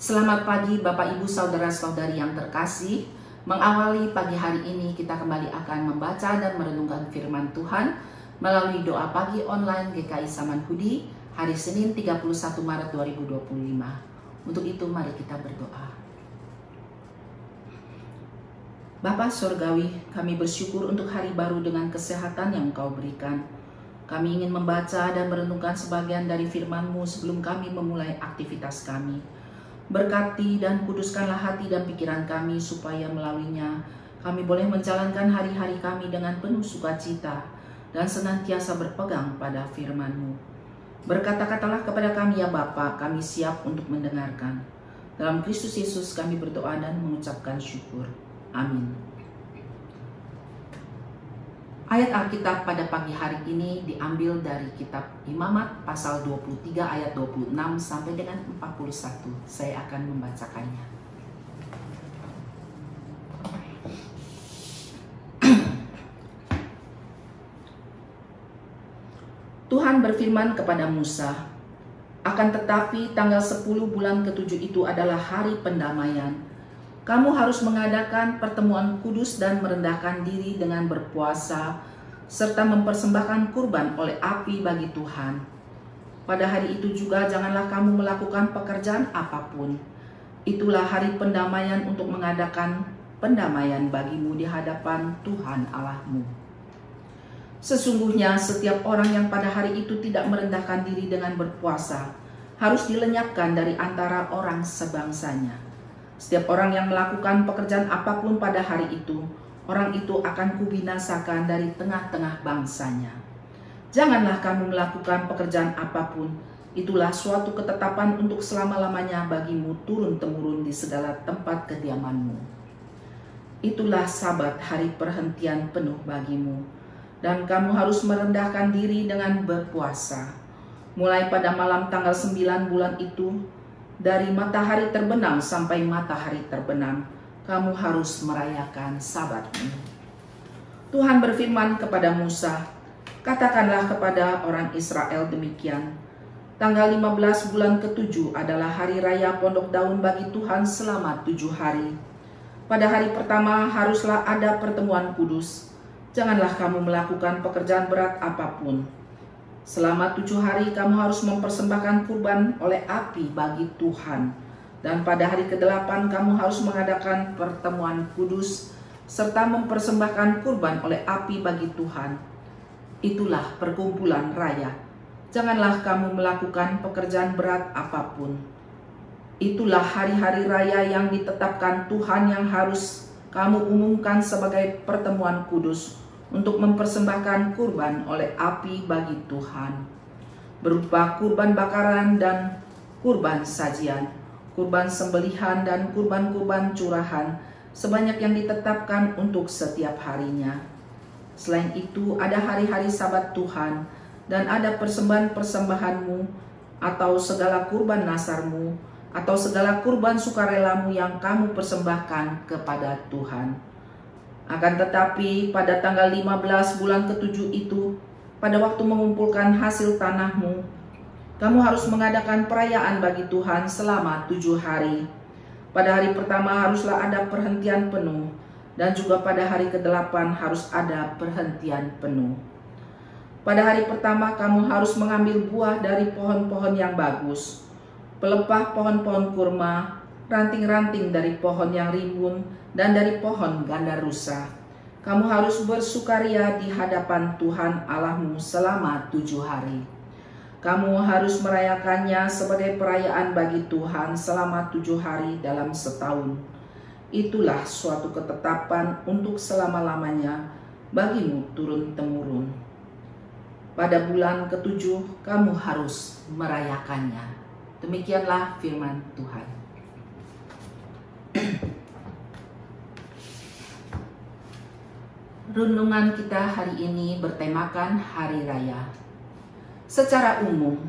Selamat pagi Bapak Ibu Saudara-saudari yang terkasih. Mengawali pagi hari ini kita kembali akan membaca dan merenungkan firman Tuhan melalui doa pagi online GKI Samanhudi hari Senin 31 Maret 2025. Untuk itu mari kita berdoa. Bapa Surgawi, kami bersyukur untuk hari baru dengan kesehatan yang Engkau berikan. Kami ingin membaca dan merenungkan sebagian dari firman-Mu sebelum kami memulai aktivitas kami. Berkati dan kuduskanlah hati dan pikiran kami supaya melaluinya kami boleh menjalankan hari-hari kami dengan penuh sukacita dan senantiasa berpegang pada firman-Mu. Berkata-katalah kepada kami ya Bapa, kami siap untuk mendengarkan. Dalam Kristus Yesus kami berdoa dan mengucapkan syukur. Amin. Ayat Alkitab pada pagi hari ini diambil dari kitab Imamat pasal 23 ayat 26 sampai dengan 41. Saya akan membacakannya. Tuhan berfirman kepada Musa, "Akan tetapi tanggal 10 bulan ke-7 itu adalah hari pendamaian. Kamu harus mengadakan pertemuan kudus dan merendahkan diri dengan berpuasa, serta mempersembahkan kurban oleh api bagi Tuhan. Pada hari itu juga janganlah kamu melakukan pekerjaan apapun. Itulah hari pendamaian untuk mengadakan pendamaian bagimu di hadapan Tuhan Allahmu. Sesungguhnya setiap orang yang pada hari itu tidak merendahkan diri dengan berpuasa, harus dilenyapkan dari antara orang sebangsanya. Setiap orang yang melakukan pekerjaan apapun pada hari itu, orang itu akan kubinasakan dari tengah-tengah bangsanya. Janganlah kamu melakukan pekerjaan apapun, itulah suatu ketetapan untuk selama-lamanya bagimu turun-temurun di segala tempat kediamanmu. Itulah Sabat, hari perhentian penuh bagimu, dan kamu harus merendahkan diri dengan berpuasa. Mulai pada malam tanggal 9 bulan itu, dari matahari terbenam sampai matahari terbenam, kamu harus merayakan Sabat-Mu." Tuhan berfirman kepada Musa, "Katakanlah kepada orang Israel demikian, tanggal 15 bulan ke-7 adalah hari raya pondok daun bagi Tuhan selama 7 hari. Pada hari pertama haruslah ada pertemuan kudus. Janganlah kamu melakukan pekerjaan berat apapun. Selama 7 hari kamu harus mempersembahkan kurban oleh api bagi Tuhan. Dan pada hari ke-8 kamu harus mengadakan pertemuan kudus serta mempersembahkan kurban oleh api bagi Tuhan. Itulah perkumpulan raya. Janganlah kamu melakukan pekerjaan berat apapun. Itulah hari-hari raya yang ditetapkan Tuhan yang harus kamu umumkan sebagai pertemuan kudus untuk mempersembahkan kurban oleh api bagi Tuhan, berupa kurban bakaran dan kurban sajian, kurban sembelihan dan kurban-kurban curahan, sebanyak yang ditetapkan untuk setiap harinya. Selain itu ada hari-hari Sabat Tuhan, dan ada persembahan-persembahanmu, atau segala kurban nasarmu, atau segala kurban sukarelamu yang kamu persembahkan kepada Tuhan. Akan tetapi pada tanggal 15 bulan ke-7 itu, pada waktu mengumpulkan hasil tanahmu, kamu harus mengadakan perayaan bagi Tuhan selama 7 hari. Pada hari pertama haruslah ada perhentian penuh, dan juga pada hari ke-8 harus ada perhentian penuh. Pada hari pertama kamu harus mengambil buah dari pohon-pohon yang bagus, pelepah pohon-pohon kurma, ranting-ranting dari pohon yang rimbun, dan dari pohon gandarusa. Kamu harus bersukaria di hadapan Tuhan Allahmu selama 7 hari. Kamu harus merayakannya sebagai perayaan bagi Tuhan selama 7 hari dalam setahun. Itulah suatu ketetapan untuk selama-lamanya bagimu turun-temurun. Pada bulan ke-7 kamu harus merayakannya." Demikianlah firman Tuhan. Renungan kita hari ini bertemakan Hari Raya. Secara umum,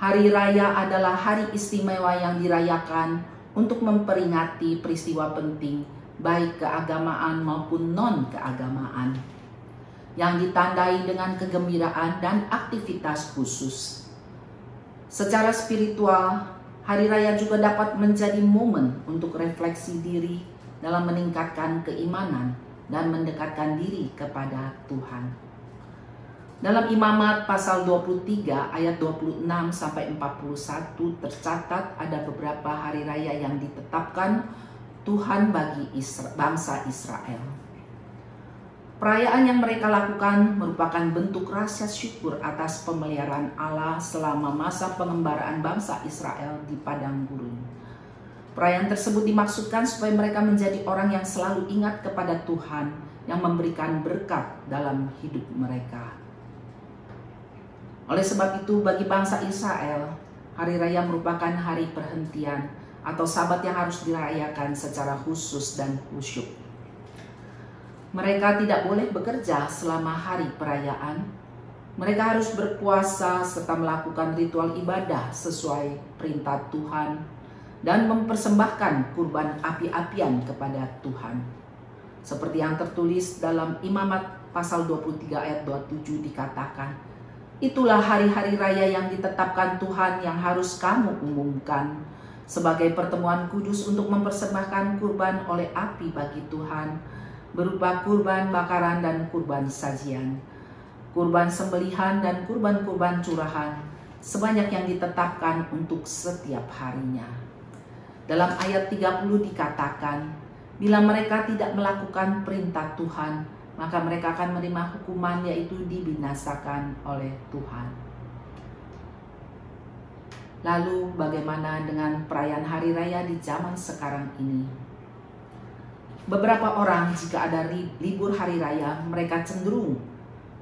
Hari Raya adalah hari istimewa yang dirayakan untuk memperingati peristiwa penting, baik keagamaan maupun non-keagamaan, yang ditandai dengan kegembiraan dan aktivitas khusus. Secara spiritual, Hari raya juga dapat menjadi momen untuk refleksi diri dalam meningkatkan keimanan dan mendekatkan diri kepada Tuhan. Dalam Imamat pasal 23 ayat 26 sampai 41 tercatat ada beberapa hari raya yang ditetapkan Tuhan bagi bangsa Israel. Perayaan yang mereka lakukan merupakan bentuk rasa syukur atas pemeliharaan Allah selama masa pengembaraan bangsa Israel di padang gurun. Perayaan tersebut dimaksudkan supaya mereka menjadi orang yang selalu ingat kepada Tuhan yang memberikan berkat dalam hidup mereka. Oleh sebab itu, bagi bangsa Israel, hari raya merupakan hari perhentian atau Sabat yang harus dirayakan secara khusus dan khusyuk. Mereka tidak boleh bekerja selama hari perayaan. Mereka harus berpuasa serta melakukan ritual ibadah sesuai perintah Tuhan dan mempersembahkan kurban api-apian kepada Tuhan. Seperti yang tertulis dalam Imamat pasal 23 ayat 27 dikatakan, "Itulah hari-hari raya yang ditetapkan Tuhan yang harus kamu umumkan sebagai pertemuan kudus untuk mempersembahkan kurban oleh api bagi Tuhan, berupa kurban bakaran dan kurban sajian, kurban sembelihan dan kurban-kurban curahan, sebanyak yang ditetapkan untuk setiap harinya." Dalam ayat 30 dikatakan, bila mereka tidak melakukan perintah Tuhan, maka mereka akan menerima hukuman, yaitu dibinasakan oleh Tuhan. Lalu bagaimana dengan perayaan hari raya di zaman sekarang ini? Beberapa orang jika ada libur hari raya, mereka cenderung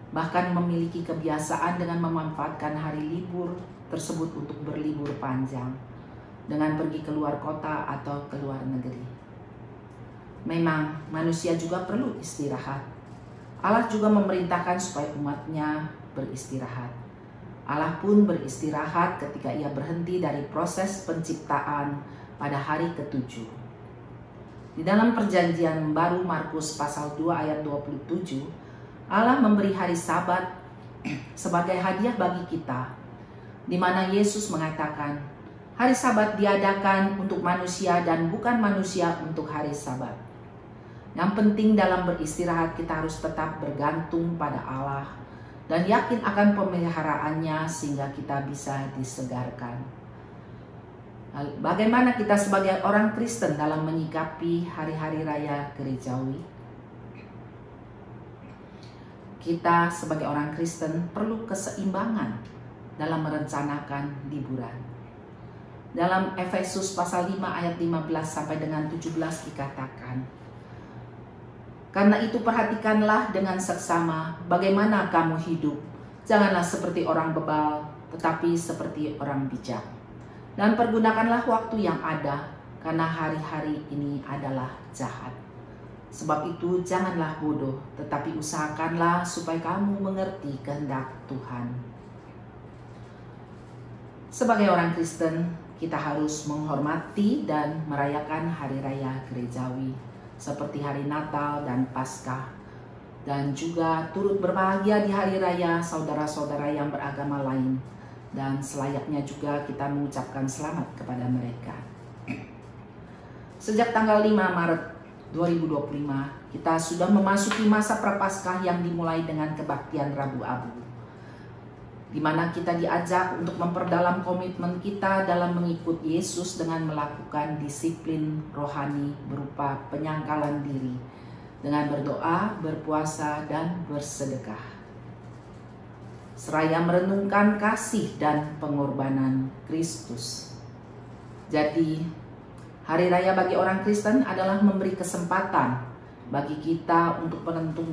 bahkan memiliki kebiasaan dengan memanfaatkan hari libur tersebut untuk berlibur panjang dengan pergi keluar kota atau keluar negeri. Memang manusia juga perlu istirahat. Allah juga memerintahkan supaya umatnya beristirahat. Allah pun beristirahat ketika ia berhenti dari proses penciptaan pada hari ke-7. Di dalam perjanjian baru Markus pasal 2 ayat 27, Allah memberi hari Sabat sebagai hadiah bagi kita, di mana Yesus mengatakan, hari Sabat diadakan untuk manusia dan bukan manusia untuk hari Sabat. Yang penting dalam beristirahat kita harus tetap bergantung pada Allah dan yakin akan pemeliharaannya sehingga kita bisa disegarkan. Bagaimana kita sebagai orang Kristen dalam menyikapi hari-hari raya gerejawi? Kita sebagai orang Kristen perlu keseimbangan dalam merencanakan liburan. Dalam Efesus pasal 5 ayat 15 sampai dengan 17 dikatakan, "Karena itu perhatikanlah dengan seksama bagaimana kamu hidup. Janganlah seperti orang bebal, tetapi seperti orang bijak. Dan pergunakanlah waktu yang ada, karena hari-hari ini adalah jahat. Sebab itu janganlah bodoh, tetapi usahakanlah supaya kamu mengerti kehendak Tuhan." Sebagai orang Kristen, kita harus menghormati dan merayakan hari raya gerejawi seperti hari Natal dan Paskah, dan juga turut berbahagia di hari raya saudara-saudara yang beragama lain. Dan selayaknya juga kita mengucapkan selamat kepada mereka. Sejak tanggal 5 Maret 2025, kita sudah memasuki masa Prapaskah yang dimulai dengan kebaktian Rabu Abu, di mana kita diajak untuk memperdalam komitmen kita dalam mengikut Yesus dengan melakukan disiplin rohani berupa penyangkalan diri, dengan berdoa, berpuasa, dan bersedekah, seraya merenungkan kasih dan pengorbanan Kristus. Jadi, hari raya bagi orang Kristen adalah memberi kesempatan bagi kita untuk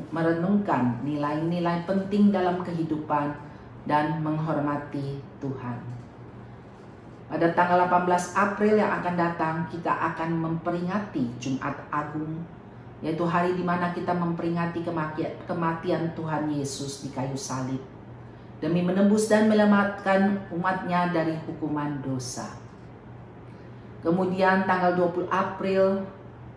merenungkan nilai-nilai penting dalam kehidupan dan menghormati Tuhan. Pada tanggal 18 April yang akan datang, kita akan memperingati Jumat Agung, yaitu hari di mana kita memperingati kematian Tuhan Yesus di kayu salib, demi menembus dan menyelamatkan umatnya dari hukuman dosa. Kemudian tanggal 20 April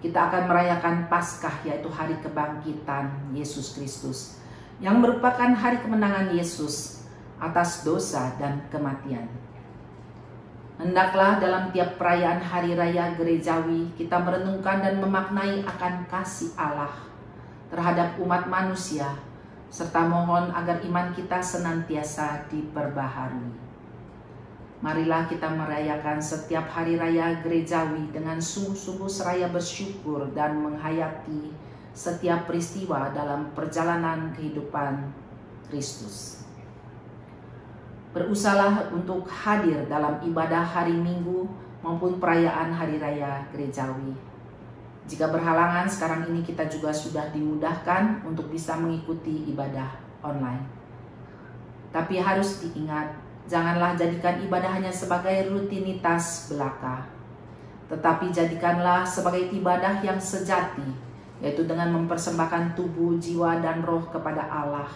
kita akan merayakan Paskah, yaitu hari kebangkitan Yesus Kristus, yang merupakan hari kemenangan Yesus atas dosa dan kematian. Hendaklah dalam tiap perayaan hari raya gerejawi kita merenungkan dan memaknai akan kasih Allah terhadap umat manusia, serta mohon agar iman kita senantiasa diperbaharui. Marilah kita merayakan setiap hari raya gerejawi dengan sungguh-sungguh seraya bersyukur dan menghayati setiap peristiwa dalam perjalanan kehidupan Kristus. Berusahalah untuk hadir dalam ibadah hari Minggu maupun perayaan hari raya gerejawi. Jika berhalangan, sekarang ini kita juga sudah dimudahkan untuk bisa mengikuti ibadah online. Tapi harus diingat, janganlah jadikan ibadah hanya sebagai rutinitas belaka, tetapi jadikanlah sebagai ibadah yang sejati, yaitu dengan mempersembahkan tubuh, jiwa, dan roh kepada Allah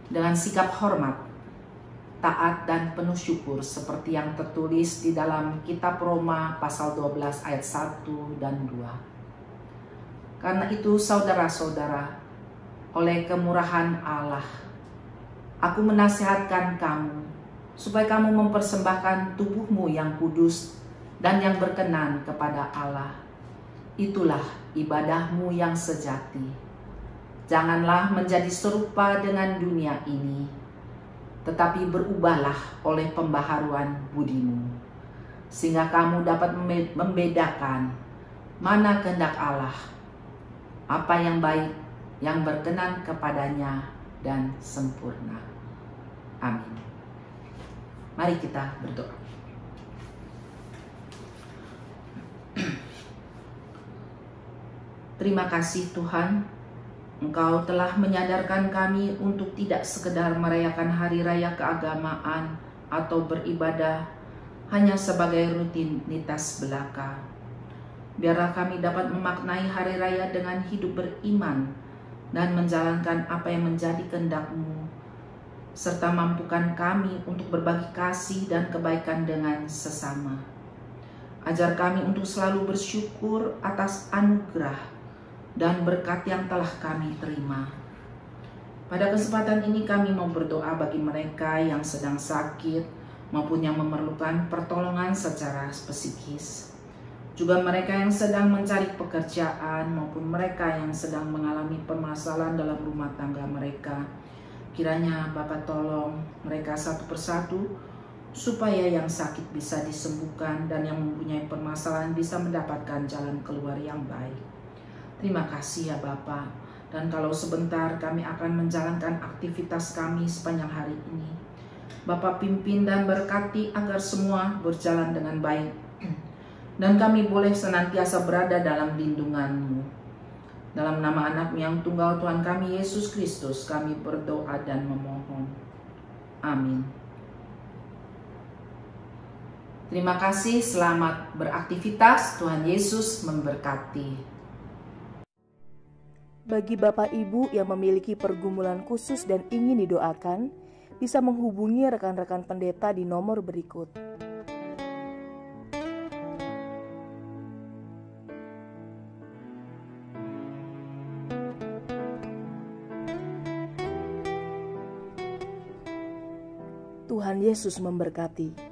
dengan sikap hormat, taat, dan penuh syukur seperti yang tertulis di dalam kitab Roma pasal 12 ayat 1 dan 2. Karena itu saudara-saudara, oleh kemurahan Allah, aku menasihatkan kamu supaya kamu mempersembahkan tubuhmu yang kudus dan yang berkenan kepada Allah. Itulah ibadahmu yang sejati. Janganlah menjadi serupa dengan dunia ini, tetapi berubahlah oleh pembaharuan budimu, sehingga kamu dapat membedakan mana kehendak Allah, apa yang baik, yang berkenan kepadanya, dan sempurna. Amin. Mari kita berdoa. Terima kasih Tuhan, Engkau telah menyadarkan kami untuk tidak sekedar merayakan hari raya keagamaan atau beribadah hanya sebagai rutinitas belaka. Biarlah kami dapat memaknai hari raya dengan hidup beriman dan menjalankan apa yang menjadi kehendak-Mu, serta mampukan kami untuk berbagi kasih dan kebaikan dengan sesama. Ajar kami untuk selalu bersyukur atas anugerah dan berkat yang telah kami terima. Pada kesempatan ini kami mau berdoa bagi mereka yang sedang sakit maupun yang memerlukan pertolongan secara psikis. Juga mereka yang sedang mencari pekerjaan maupun mereka yang sedang mengalami permasalahan dalam rumah tangga mereka. Kiranya Bapa tolong mereka satu persatu supaya yang sakit bisa disembuhkan dan yang mempunyai permasalahan bisa mendapatkan jalan keluar yang baik. Terima kasih ya Bapa. Dan kalau sebentar kami akan menjalankan aktivitas kami sepanjang hari ini, Bapa pimpin dan berkati agar semua berjalan dengan baik. Dan kami boleh senantiasa berada dalam lindungan-Mu. Dalam nama anak-Mu yang tunggal Tuhan kami Yesus Kristus, kami berdoa dan memohon. Amin. Terima kasih, selamat beraktivitas. Tuhan Yesus memberkati. Bagi Bapak Ibu yang memiliki pergumulan khusus dan ingin didoakan, bisa menghubungi rekan-rekan pendeta di nomor berikut. Tuhan Yesus memberkati.